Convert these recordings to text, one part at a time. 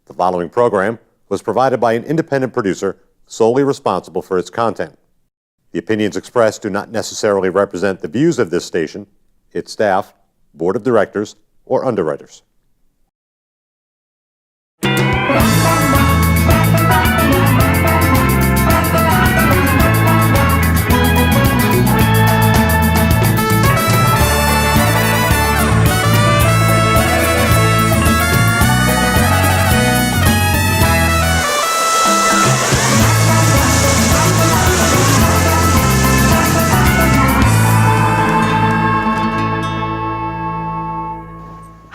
The following program was provided by an independent producer solely responsible for its content. The opinions expressed do not necessarily represent the views of this station, its staff, board of directors, or underwriters.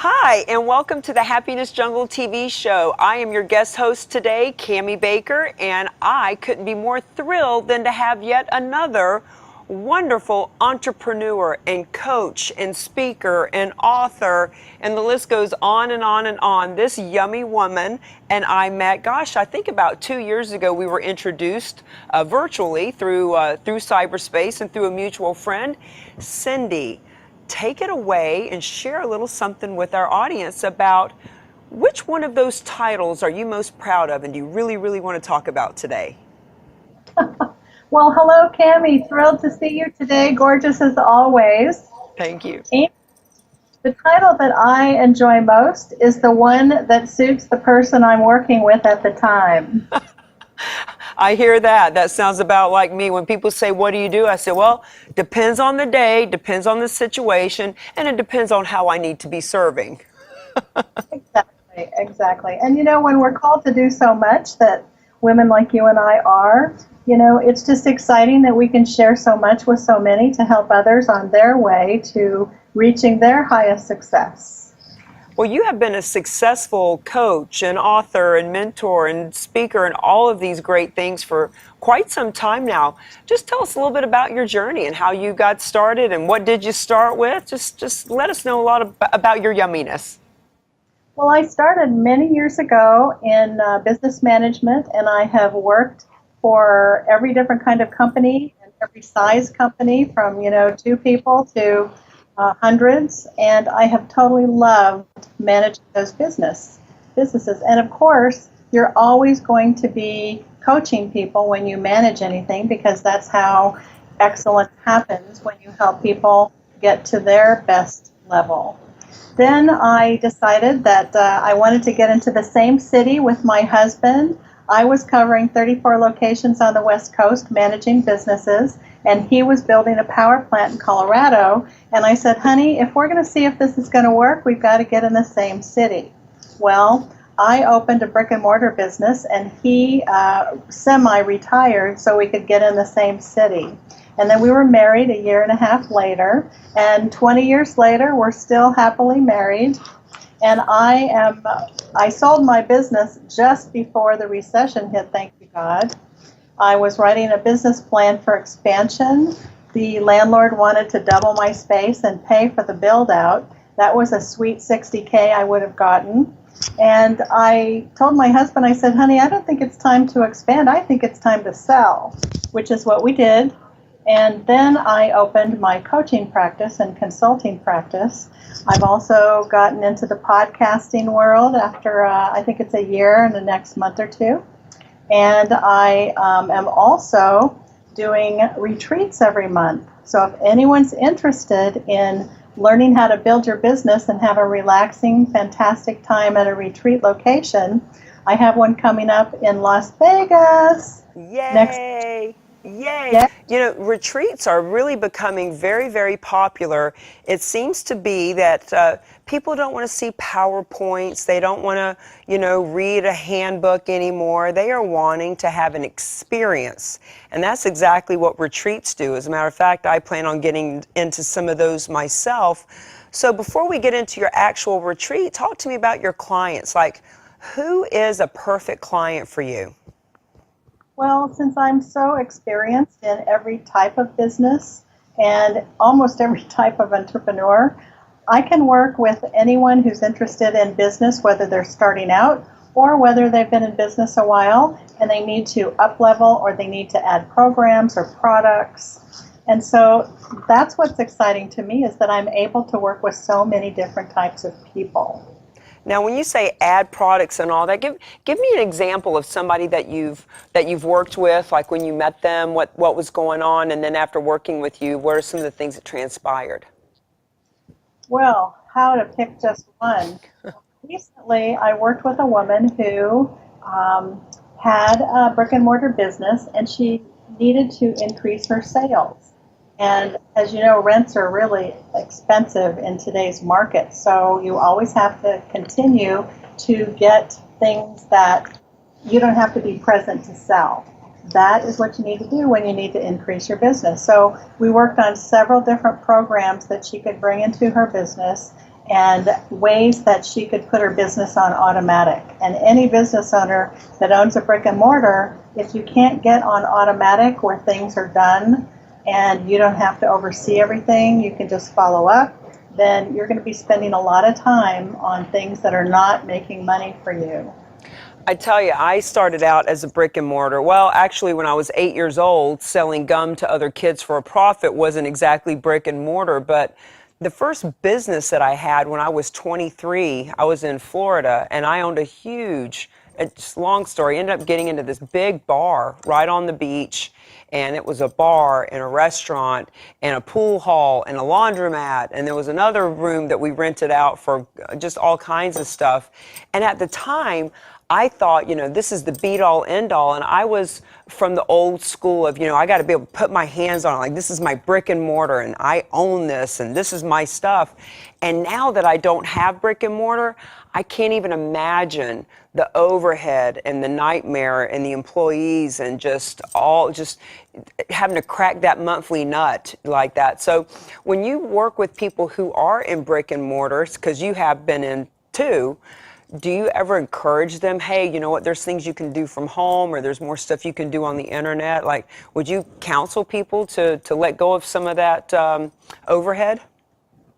Hi, and welcome to the Happiness Jungle TV show. I am your guest host today, Cami Baker, and I couldn't be more thrilled than to have yet another wonderful entrepreneur and coach and speaker and author, and the list goes on and on and on. This yummy woman and I met, gosh, I think about 2 years ago. We were introduced virtually through cyberspace and through a mutual friend, Syndee. Take it away and share a little something with our audience about which one of those titles are you most proud of and do you really, really want to talk about today? Well, hello, Cami. Thrilled to see you today. Gorgeous as always. Thank you. The title that I enjoy most is the one that suits the person I'm working with at the time. I hear that. That sounds about like me. When people say, what do you do? I say, well, depends on the day, depends on the situation, and it depends on how I need to be serving. Exactly. And you know, when we're called to do so much that women like you and I are, you know, it's just exciting that we can share so much with so many to help others on their way to reaching their highest success. Well, you have been a successful coach and author and mentor and speaker and all of these great things for quite some time now. Just tell us a little bit about your journey and how you got started and what did you start with? Just let us know a lot about your yumminess. Well, I started many years ago in business management, and I have worked for every different kind of company and every size company, from, you know, 2 people to hundreds, and I have totally loved managing those businesses. And of course, you're always going to be coaching people when you manage anything, because that's how excellence happens, when you help people get to their best level. Then I decided that I wanted to get into the same city with my husband. I was covering 34 locations on the West Coast, managing businesses, and he was building a power plant in Colorado. And I said, honey, if we're going to see if this is going to work, we've got to get in the same city. Well, I opened a brick and mortar business, and he semi-retired so we could get in the same city. And then we were married a year and a half later, and 20 years later, we're still happily married. And I sold my business just before the recession hit, thank you, God. I was writing a business plan for expansion. The landlord wanted to double my space and pay for the build out. That was a sweet $60K I would have gotten. And I told my husband, I said, honey, I don't think it's time to expand. I think it's time to sell, which is what we did. And then I opened my coaching practice and consulting practice. I've also gotten into the podcasting world after, I think it's a year and the next month or 2. And I am also doing retreats every month. So if anyone's interested in learning how to build your business and have a relaxing, fantastic time at a retreat location, I have one coming up in Las Vegas. Yay! Yay! Yeah. You know, retreats are really becoming very, very popular. It seems to be that people don't want to see PowerPoints. They don't want to, you know, read a handbook anymore. They are wanting to have an experience. And that's exactly what retreats do. As a matter of fact, I plan on getting into some of those myself. So before we get into your actual retreat, talk to me about your clients. Like, who is a perfect client for you? Well, since I'm so experienced in every type of business and almost every type of entrepreneur, I can work with anyone who's interested in business, whether they're starting out or whether they've been in business a while and they need to up-level or they need to add programs or products. And so that's what's exciting to me, is that I'm able to work with so many different types of people. Now, when you say add products and all that, give me an example of somebody that you've worked with, like when you met them, what was going on, and then after working with you, what are some of the things that transpired? Well, how to pick just one. Recently, I worked with a woman who had a brick and mortar business, and she needed to increase her sales. And as you know, rents are really expensive in today's market, so you always have to continue to get things that you don't have to be present to sell. That is what you need to do when you need to increase your business. So we worked on several different programs that she could bring into her business and ways that she could put her business on automatic. And any business owner that owns a brick and mortar, if you can't get on automatic where things are done and you don't have to oversee everything, you can just follow up, then you're going to be spending a lot of time on things that are not making money for you. I tell you, I started out as a brick and mortar. Well, actually, when I was 8 years old, selling gum to other kids for a profit wasn't exactly brick and mortar, but the first business that I had when I was 23, I was in Florida, and I owned a huge, it's a long story, ended up getting into this big bar right on the beach, and it was a bar and a restaurant and a pool hall and a laundromat, and there was another room that we rented out for just all kinds of stuff. And at the time, I thought, this is the be-all, end-all, and I was from the old school of, I got to be able to put my hands on it, like this is my brick and mortar, and I own this, and this is my stuff. And now that I don't have brick and mortar, I can't even imagine the overhead and the nightmare and the employees and just having to crack that monthly nut like that. So when you work with people who are in brick and mortars, because you have been in too, do you ever encourage them, hey, you know what, there's things you can do from home, or there's more stuff you can do on the internet? Like, would you counsel people to let go of some of that overhead?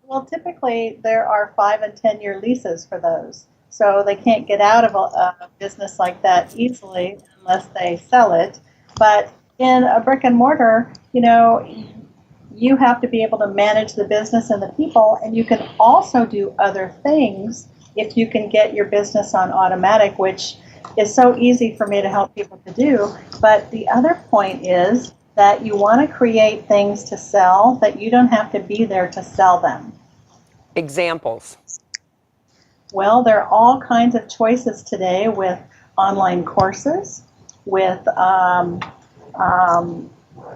Well, typically there are 5 and 10-year leases for those. So they can't get out of a business like that easily unless they sell it. But in a brick and mortar, you have to be able to manage the business and the people, and you can also do other things if you can get your business on automatic, which is so easy for me to help people to do. But the other point is that you want to create things to sell that you don't have to be there to sell them. Examples. Well, there are all kinds of choices today with online courses, with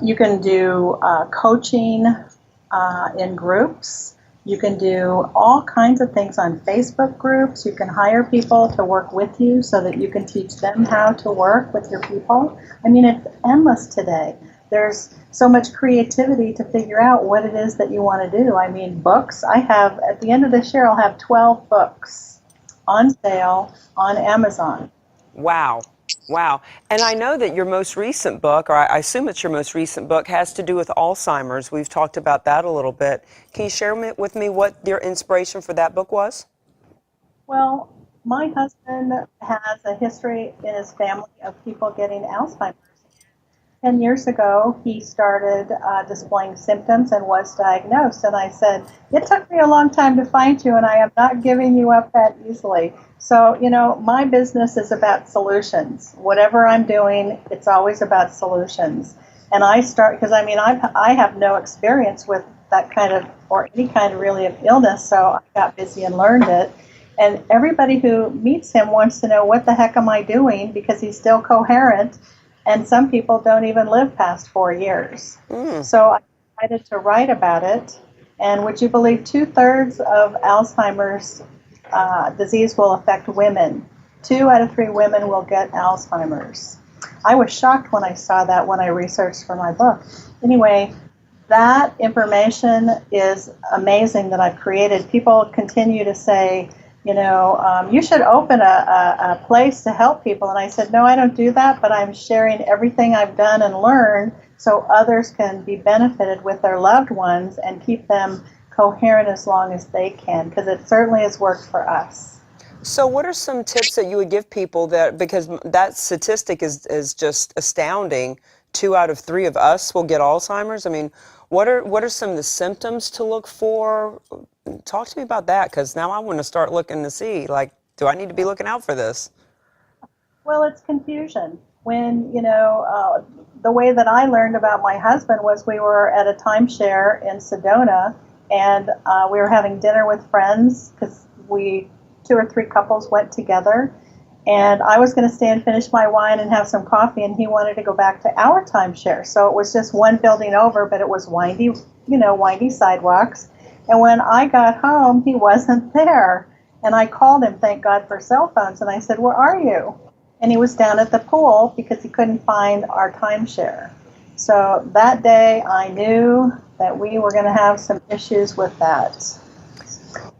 you can do coaching in groups. You can do all kinds of things on Facebook groups. You can hire people to work with you so that you can teach them how to work with your people. I mean, it's endless today. There's so much creativity to figure out what it is that you want to do. I mean, books. At the end of this year, I'll have 12 books on sale on Amazon. Wow. Wow. And I know that your most recent book, or I assume it's your most recent book, has to do with Alzheimer's. We've talked about that a little bit. Can you share with me what your inspiration for that book was? Well, my husband has a history in his family of people getting Alzheimer's. 10 years ago, he started displaying symptoms and was diagnosed. And I said, it took me a long time to find you, and I am not giving you up that easily. So, my business is about solutions. Whatever I'm doing, it's always about solutions. And because I have no experience with that kind of, or any kind really of illness, so I got busy and learned it. And everybody who meets him wants to know, what the heck am I doing? Because he's still coherent. And some people don't even live past 4 years. So I decided to write about it. And would you believe 2/3 of Alzheimer's disease will affect women? 2 out of 3 women will get Alzheimer's. I was shocked when I saw that when I researched for my book. Anyway, that information is amazing that I've created. People continue to say, you should open a place to help people. And I said, no, I don't do that, but I'm sharing everything I've done and learned so others can be benefited with their loved ones and keep them coherent as long as they can, because it certainly has worked for us. So what are some tips that you would give people because that statistic is just astounding, 2 out of 3 of us will get Alzheimer's? I mean, What are some of the symptoms to look for? Talk to me about that, because now I want to start looking to see, like, do I need to be looking out for this? Well, it's confusion. When, the way that I learned about my husband was we were at a timeshare in Sedona, and we were having dinner with friends because two or three couples went together. And I was going to stay and finish my wine and have some coffee, and he wanted to go back to our timeshare. So it was just one building over, but it was windy, windy sidewalks. And when I got home, he wasn't there. And I called him, thank God for cell phones, and I said, where are you? And he was down at the pool because he couldn't find our timeshare. So that day I knew that we were going to have some issues with that.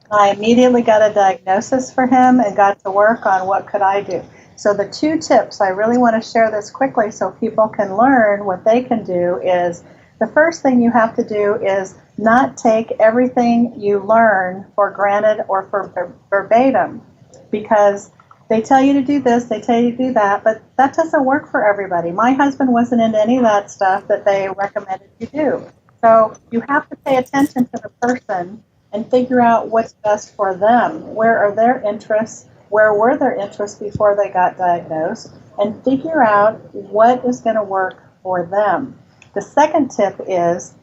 I immediately got a diagnosis for him and got to work on what could I do. So the two tips, I really want to share this quickly so people can learn what they can do, is the first thing you have to do is not take everything you learn for granted or for verbatim, because they tell you to do this, they tell you to do that, but that doesn't work for everybody. My husband wasn't into any of that stuff that they recommended you do. So you have to pay attention to the person and figure out what's best for them. Where are their interests? Where were their interests before they got diagnosed? And figure out what is going to work for them. The second tip is,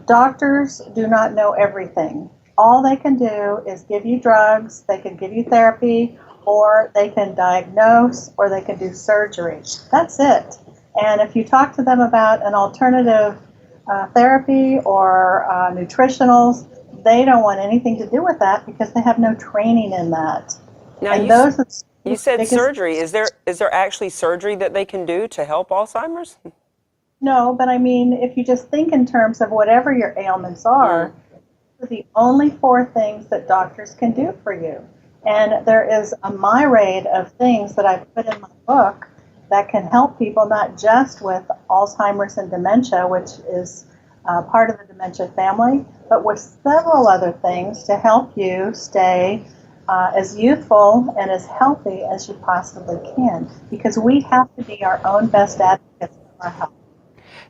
doctors do not know everything. All they can do is give you drugs, they can give you therapy, or they can diagnose, or they can do surgery. That's it. And if you talk to them about an alternative therapy or nutritionals, they don't want anything to do with that because they have no training in that. Now, And you said surgery. Is there actually surgery that they can do to help Alzheimer's? No, but I mean, if you just think in terms of whatever your ailments are, these are the only four things that doctors can do for you. And there is a myriad of things that I've put in my book that can help people, not just with Alzheimer's and dementia, which is part of the dementia family, but with several other things to help you stay as youthful and as healthy as you possibly can, because we have to be our own best advocates for our health.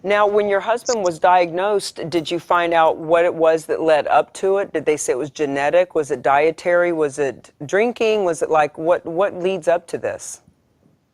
Now, when your husband was diagnosed, did you find out what it was that led up to it? Did they say it was genetic? Was it dietary? Was it drinking? Was it like, what leads up to this?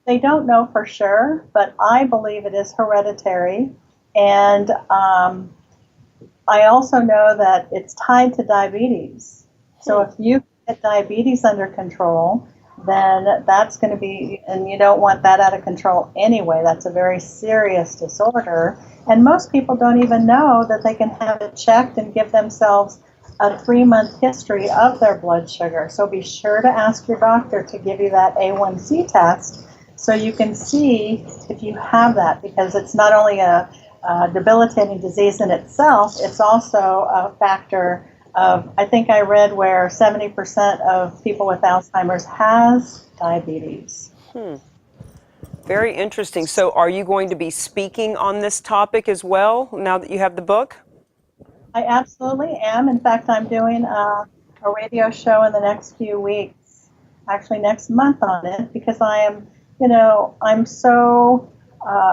They don't know for sure, but I believe it is hereditary. And I also know that it's tied to diabetes. So if you get diabetes under control, then that's going to be, and you don't want that out of control anyway. That's a very serious disorder. And most people don't even know that they can have it checked and give themselves a 3-month history of their blood sugar. So be sure to ask your doctor to give you that A1C test so you can see if you have that, because it's not only a debilitating disease in itself, it's also a factor of, I think I read where 70% of people with Alzheimer's has diabetes. Very interesting. So are you going to be speaking on this topic as well now that you have the book? I absolutely am. In fact, I'm doing a radio show in the next few weeks, actually next month on it, because I am, I'm so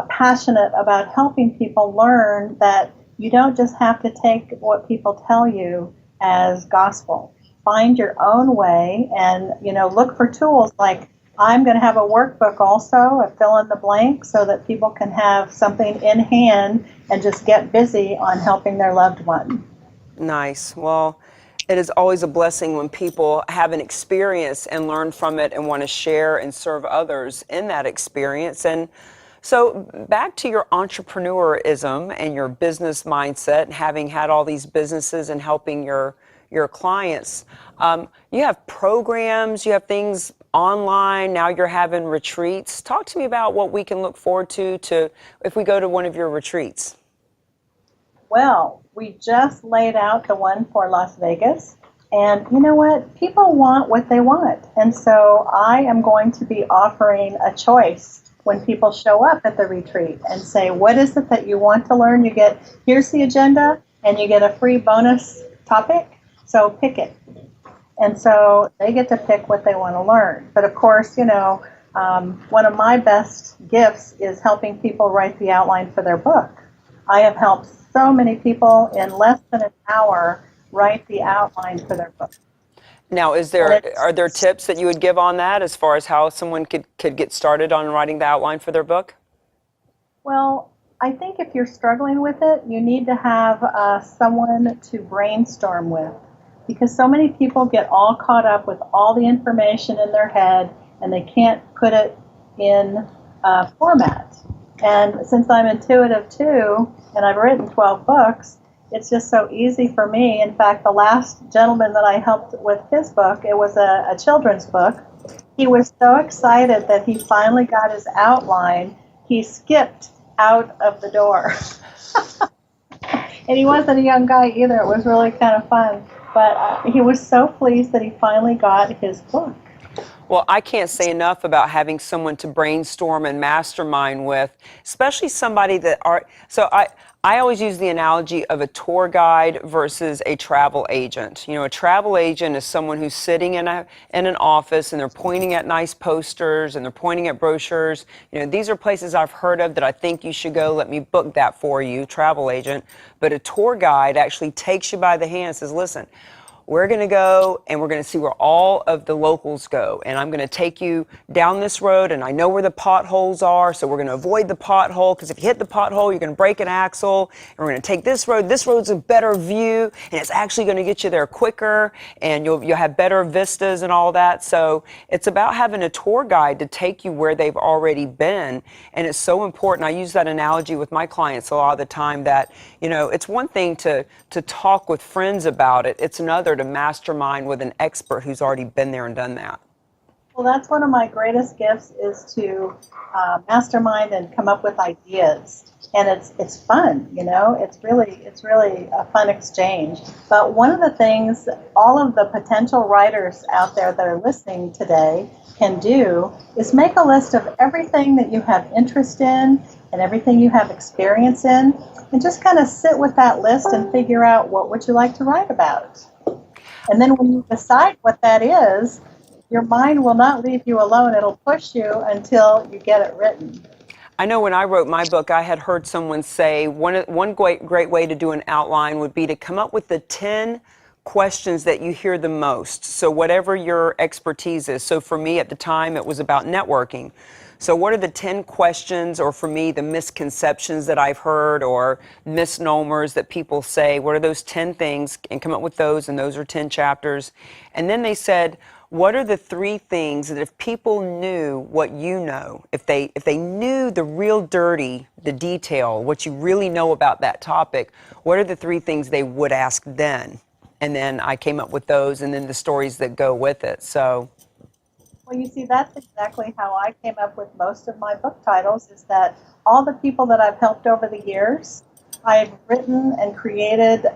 passionate about helping people learn that you don't just have to take what people tell you as gospel. Find your own way and, look for tools like I'm going to have a workbook also, a fill in the blank, so that people can have something in hand and just get busy on helping their loved one. Nice. Well, it is always a blessing when people have an experience and learn from it and want to share and serve others in that experience. And so back to your entrepreneurism and your business mindset, and having had all these businesses and helping your clients. You have programs, you have things online, now you're having retreats. Talk to me about what we can look forward to if we go to one of your retreats. Well, we just laid out the one for Las Vegas. And you know what? People want what they want. And so I am going to be offering a choice when people show up at the retreat and say, what is it that you want to learn? You get, here's the agenda, and you get a free bonus topic. So pick it. And so they get to pick what they want to learn. But of course, one of my best gifts is helping people write the outline for their book. I have helped so many people in less than an hour write the outline for their book. Now, are there tips that you would give on that as far as how someone could get started on writing the outline for their book? Well, I think if you're struggling with it, you need to have someone to brainstorm with, because so many people get all caught up with all the information in their head and they can't put it in format. And since I'm intuitive too, and I've written 12 books, it's just so easy for me. In fact, the last gentleman that I helped with his book, it was a children's book. He was so excited that he finally got his outline, he skipped out of the door. And he wasn't a young guy either. It was really kind of fun. But he was so pleased that he finally got his book. Well, I can't say enough about having someone to brainstorm and mastermind with, especially somebody that I always use the analogy of a tour guide versus a travel agent. You know, a travel agent is someone who's sitting in an office and they're pointing at nice posters and they're pointing at brochures. You know, these are places I've heard of that I think you should go. Let me book that for you, travel agent. But a tour guide actually takes you by the hand and says, listen, we're going to go and we're going to see where all of the locals go. And I'm going to take you down this road and I know where the potholes are. So we're going to avoid the pothole, because if you hit the pothole, you're going to break an axle. And we're going to take this road. This road's a better view and it's actually going to get you there quicker and you'll have better vistas and all that. So it's about having a tour guide to take you where they've already been. And it's so important. I use that analogy with my clients a lot of the time that, you know, it's one thing to talk with friends about it. It's another to mastermind with an expert who's already been there and done that. Well, that's one of my greatest gifts, is to mastermind and come up with ideas. And it's fun, you know, it's really a fun exchange. But one of the things all of the potential writers out there that are listening today can do is make a list of everything that you have interest in and everything you have experience in, and just kind of sit with that list and figure out what would you like to write about. And then when you decide what that is, your mind will not leave you alone. It'll push you until you get it written. I know when I wrote my book, I had heard someone say one great way to do an outline would be to come up with the 10 questions that you hear the most. So whatever your expertise is. So for me at the time, it was about networking. So what are the 10 questions, or for me, the misconceptions that I've heard or misnomers that people say? What are those 10 things? And come up with those, and those are 10 chapters. And then they said, what are the 3 things that if people knew what you know, if they knew the real dirty, the detail, what you really know about that topic, what are the 3 things they would ask then? And then I came up with those, and then the stories that go with it. So. Well, you see, that's exactly how I came up with most of my book titles, is that all the people that I've helped over the years, I've written and created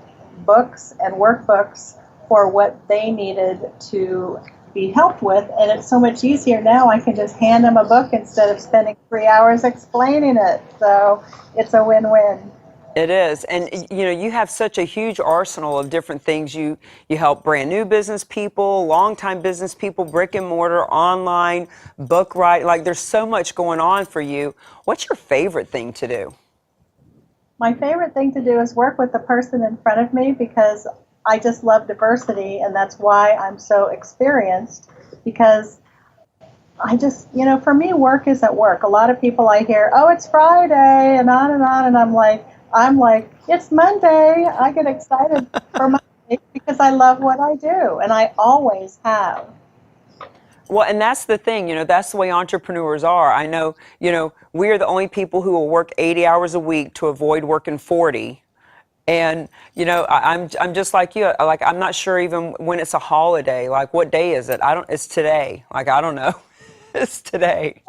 books and workbooks for what they needed to be helped with. And it's so much easier now. I can just hand them a book instead of spending 3 hours explaining it. So it's a win-win. It is. And you know, you have such a huge arsenal of different things. You help brand new business people, longtime business people, brick and mortar, online, book writing. Like, there's so much going on for you. What's your favorite thing to do? My favorite thing to do is work with the person in front of me, because I just love diversity, and that's why I'm so experienced, because I just, you know, for me, work isn't work. A lot of people I hear, oh, it's Friday, and on, and I'm like, it's Monday. I get excited for Monday because I love what I do, and I always have. Well, and that's the thing, you know, that's the way entrepreneurs are. I know, you know, we are the only people who will work 80 hours a week to avoid working 40. And, you know, I'm just like you. Like, I'm not sure even when it's a holiday. Like, what day is it? It's today. Like, I don't know. It's today.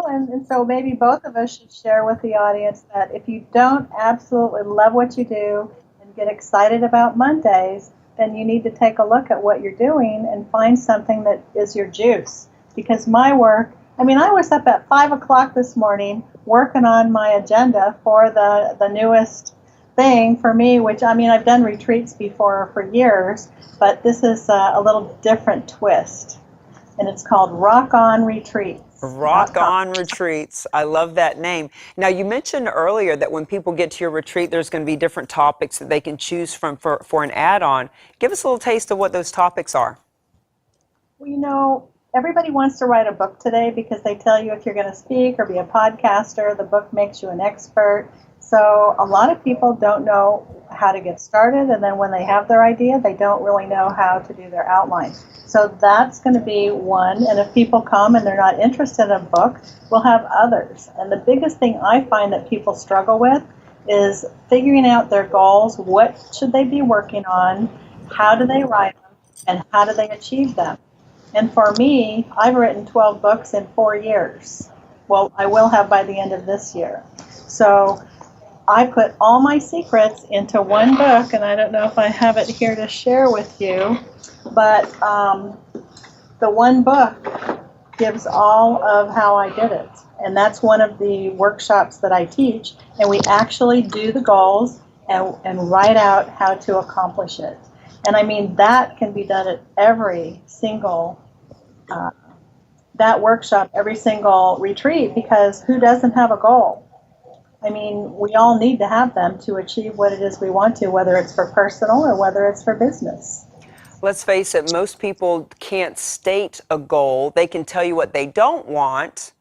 And so maybe both of us should share with the audience that if you don't absolutely love what you do and get excited about Mondays, then you need to take a look at what you're doing and find something that is your juice. Because my work, I mean, I was up at 5 o'clock this morning working on my agenda for the newest thing for me, which, I mean, I've done retreats before for years, but this is a little different twist. and it's called Rock On Retreats. Rock On Retreats. I love that name. Now, you mentioned earlier that when people get to your retreat, there's going to be different topics that they can choose from for an add-on. Give us a little taste of what those topics are. Well, you know, everybody wants to write a book today because they tell you if you're going to speak or be a podcaster, the book makes you an expert. So a lot of people don't know how to get started, and then when they have their idea, they don't really know how to do their outline. So that's going to be one, and if people come and they're not interested in a book, we'll have others. And the biggest thing I find that people struggle with is figuring out their goals. What should they be working on? How do they write them? And how do they achieve them? And for me, I've written 12 books in 4 years. Well, I will have by the end of this year. So I put all my secrets into one book, and I don't know if I have it here to share with you, but the one book gives all of how I did it. And that's one of the workshops that I teach, and we actually do the goals and write out how to accomplish it. And I mean, that can be done at every single that workshop, every single retreat, because who doesn't have a goal? I mean, we all need to have them to achieve what it is we want to, whether it's for personal or whether it's for business. Let's face it, most people can't state a goal. They can tell you what they don't want,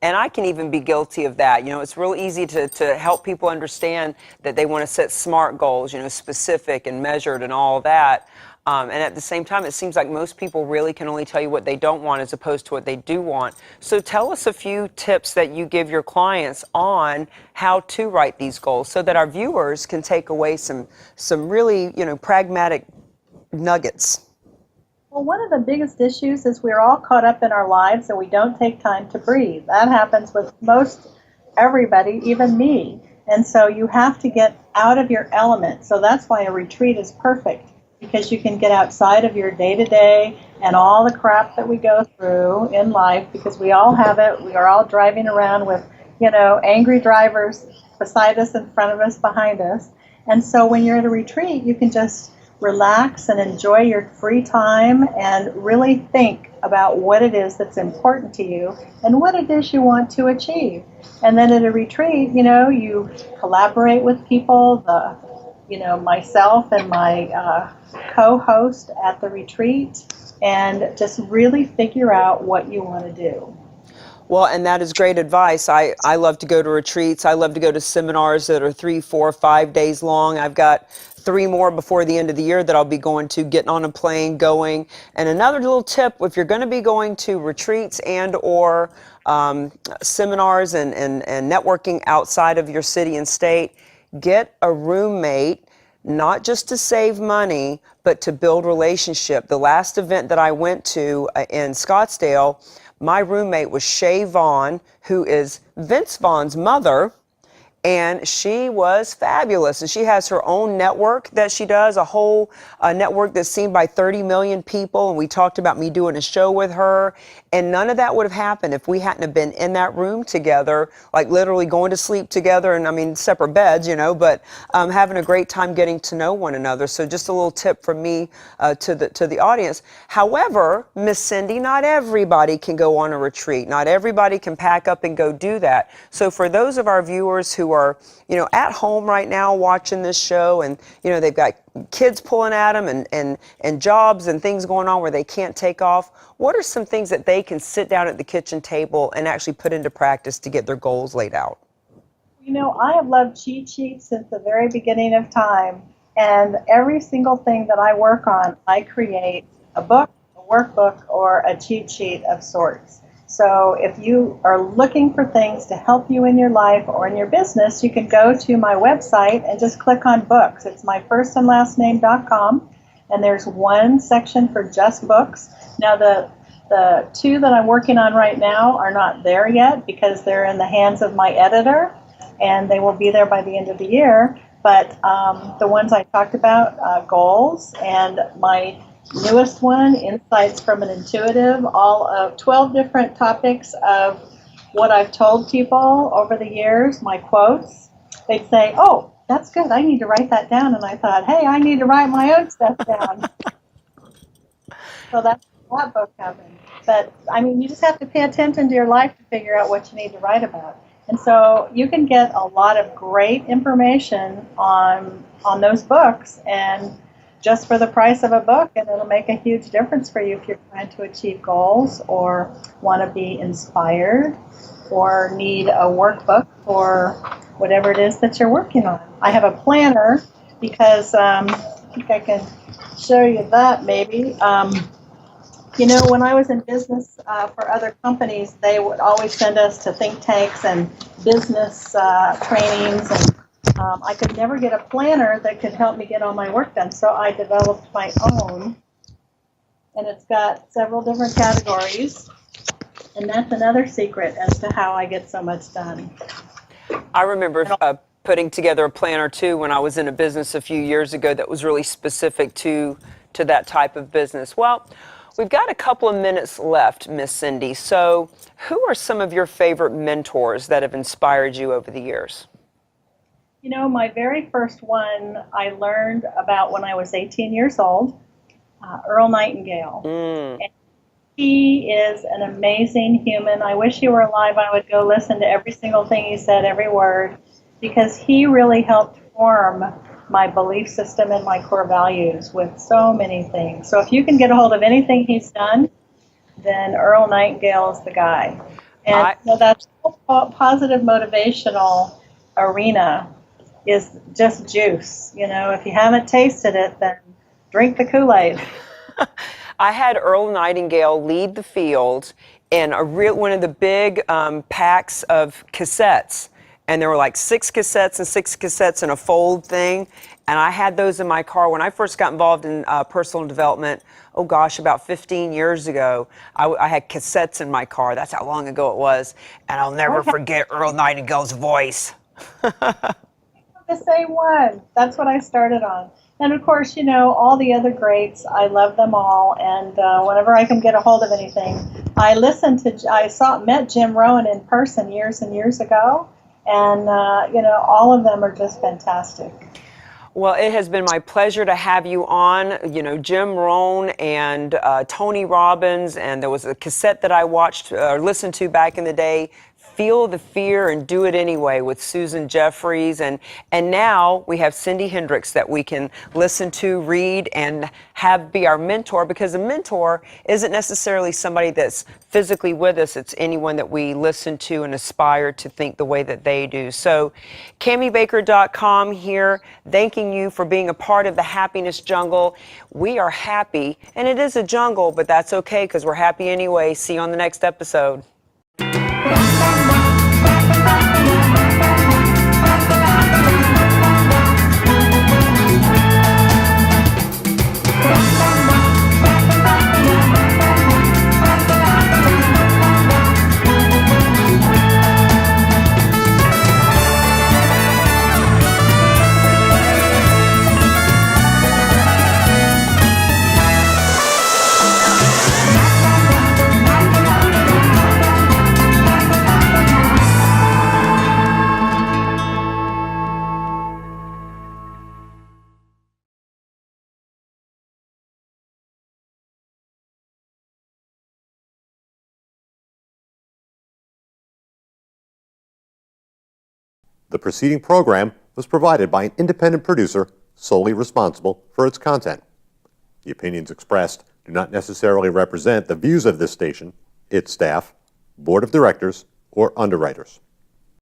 and I can even be guilty of that. You know, it's real easy to help people understand that they want to set SMART goals, you know, specific and measured and all that. And at the same time, it seems like most people really can only tell you what they don't want as opposed to what they do want. So tell us a few tips that you give your clients on how to write these goals so that our viewers can take away some really, you know, pragmatic nuggets. Well, one of the biggest issues is we're all caught up in our lives and we don't take time to breathe. That happens with most everybody, even me. And so you have to get out of your element. So that's why a retreat is perfect, because you can get outside of your day-to-day and all the crap that we go through in life, because we all have it. We are all driving around with, you know, angry drivers beside us, in front of us, behind us. And so when you're at a retreat, you can just relax and enjoy your free time and really think about what it is that's important to you and what it is you want to achieve. And then at a retreat, you know, you collaborate with people, myself and my co-host at the retreat, and just really figure out what you want to do. Well, and that is great advice. I love to go to retreats. I love to go to seminars that are 3, 4, 5 days long. I've got 3 more before the end of the year that I'll be going to, getting on a plane, going. And another little tip, if you're going to be going to retreats and or seminars and networking outside of your city and state, get a roommate, not just to save money, but to build relationship. The last event that I went to in Scottsdale, my roommate was Shay Vaughn, who is Vince Vaughn's mother, and she was fabulous. And she has her own network that she does, a whole network that's seen by 30 million people. And we talked about me doing a show with her. And none of that would have happened if we hadn't have been in that room together, like literally going to sleep together. And I mean, separate beds, you know, but having a great time getting to know one another. So just a little tip from me to the audience. However, Miss Syndee, not everybody can go on a retreat. Not everybody can pack up and go do that. So for those of our viewers who are, you know, at home right now watching this show, and, you know, they've got kids pulling at them and jobs and things going on where they can't take off, what are some things that they can sit down at the kitchen table and actually put into practice to get their goals laid out? You know, I have loved cheat sheets since the very beginning of time, and every single thing that I work on, I create a book, a workbook, or a cheat sheet of sorts. So if you are looking for things to help you in your life or in your business, you can go to my website and just click on books. It's my first and last name.com, and there's one section for just books. Now the 2 that I'm working on right now are not there yet because they're in the hands of my editor, and they will be there by the end of the year. But the ones I talked about, goals, and my newest one, Insights from an Intuitive, all of 12 different topics of what I've told people over the years, my quotes. They'd say, oh, that's good, I need to write that down. And I thought, hey, I need to write my own stuff down. So that's how that book happened. But, I mean, you just have to pay attention to your life to figure out what you need to write about. And so you can get a lot of great information on those books, and just for the price of a book, and it'll make a huge difference for you if you're trying to achieve goals or want to be inspired or need a workbook for whatever it is that you're working on. I have a planner because I think I can show you that maybe. You know, when I was in business for other companies, they would always send us to think tanks and business trainings, and I could never get a planner that could help me get all my work done. So I developed my own, and it's got several different categories, and that's another secret as to how I get so much done. I remember putting together a planner too when I was in a business a few years ago that was really specific to that type of business. Well, we've got a couple of minutes left, Miss Syndee. So who are some of your favorite mentors that have inspired you over the years? You know, my very first one I learned about when I was 18 years old, Earl Nightingale. And he is an amazing human. I wish he were alive. I would go listen to every single thing he said, every word, because he really helped form my belief system and my core values with so many things. So if you can get a hold of anything he's done, then Earl Nightingale is the guy. And so that positive motivational arena is just juice. You know, if you haven't tasted it, then drink the Kool-Aid. I had Earl Nightingale lead the field in one of the big packs of cassettes. And there were like 6 cassettes in a fold thing. And I had those in my car when I first got involved in personal development. Oh gosh, about 15 years ago, I had cassettes in my car. That's how long ago it was. And I'll never forget Earl Nightingale's voice. The same one. That's what I started on. And of course, you know, all the other greats, I love them all. And whenever I can get a hold of anything, I met Jim Rohn in person years and years ago. And, you know, all of them are just fantastic. Well, it has been my pleasure to have you on. You know, Jim Rohn and Tony Robbins, and there was a cassette that I watched or listened to back in the day, Feel the Fear and Do It Anyway with Susan Jeffries. And now we have Syndee Hendricks that we can listen to, read, and have be our mentor, because a mentor isn't necessarily somebody that's physically with us. It's anyone that we listen to and aspire to think the way that they do. So CamiBaker.com here, thanking you for being a part of the Happiness Jungle. We are happy, and it is a jungle, but that's okay because we're happy anyway. See you on the next episode. The preceding program was provided by an independent producer solely responsible for its content. The opinions expressed do not necessarily represent the views of this station, its staff, board of directors, or underwriters.